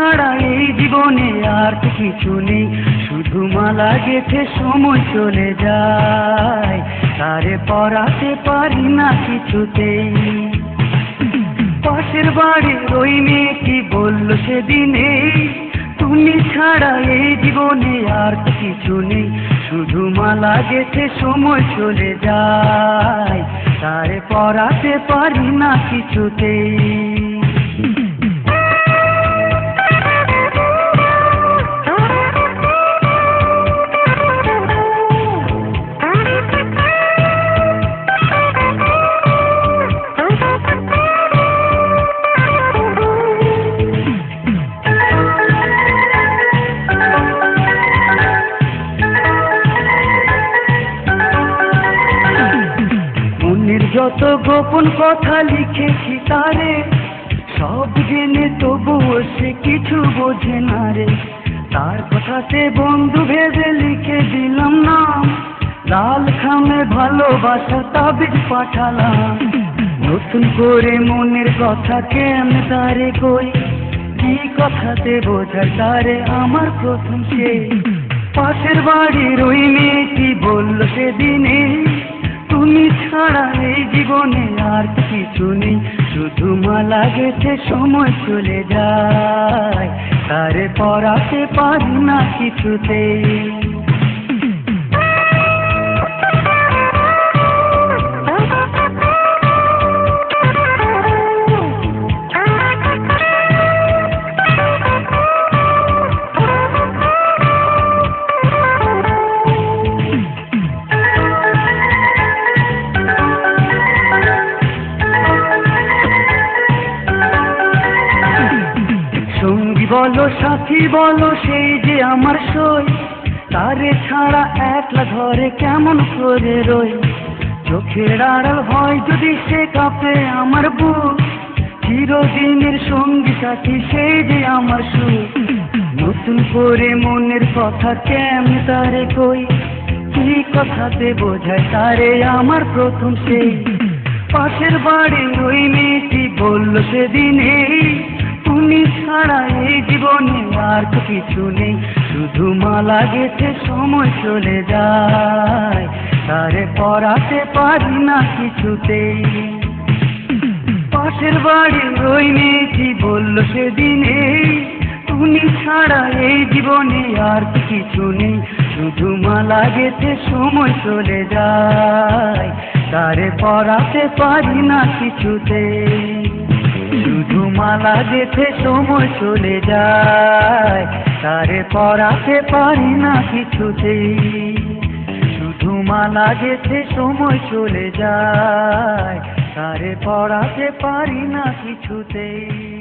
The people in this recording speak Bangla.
ছাড়া এই জীবনে আর কিছু নেই, শুধু মালা গেথে সময় চলে যায়, তারে পরাতে পারি না কিছুতেই। পাশের বাড়ির ওই মেয়েটি বলল সেদিনে, তুমি ছাড়া এই জীবনে আর কিছু নেই, শুধু মালা গেথে সময় চলে যায়, তারে পরাতে পারি না কিছুতেই। যত গোপন কথা লিখেছি তারে, সব জেনে তবুও সে কিছু বোঝে না রে। তার কথাতে বন্ধু ভেবে লিখে দিলাম নাম, লাল খামে ভালোবাসা তাবিজ পাঠালাম। নতুন করে মনের কথা কেমনে তারে কই, কি কথাতে বোঝায় তারে আমার প্রথম সেই। পাশের বাড়ির ওই মেয়েটি বলল সেদিনে, তুমি ছাড়া এই জীবনে আর কিছু নেই, শুধু মালা গেথে সময় চলে যায়, তারে পরাতে পারি না কিছুতেই। সঙ্গী বলো সাথী বলো সেই যে আমার সই, তারে ছাড়া একলা ঘরে কেমন করে রই। চোখের আড়াল হয় যদি সে কাঁপে আমার বুক, চিরদিনের সঙ্গী সাথী সেই যে আমার সুখ। নতুন করে মনের কথা কেমন তারে কই, কি কথাতে বোঝায় তারে আমার প্রথম সেই। পাশের বাড়ির ওই মেয়েটি বলল সেদিনে, তুমি ছাড়া এই জীবনে আর কিছু নেই, শুধু মালা গেথে সময় চলে যায়, তারে পরাতে পারি না কিছুতেই। পাশের বাড়ির ওই মেয়েটি বলল সেদিনে, তুমি ছাড়া এই জীবনে আর কিছু নেই, শুধু মালা গেথে সময় চলে যায়, তারে পরাতে পারি না কিছুতেই। শুধু মালা গেথে সময় চলে যায়, তারে পরাতে পারি না কিছুতেই। শুধু মালা গেথে সময় চলে যায়, তারে পরাতে পারি না কিছুতেই।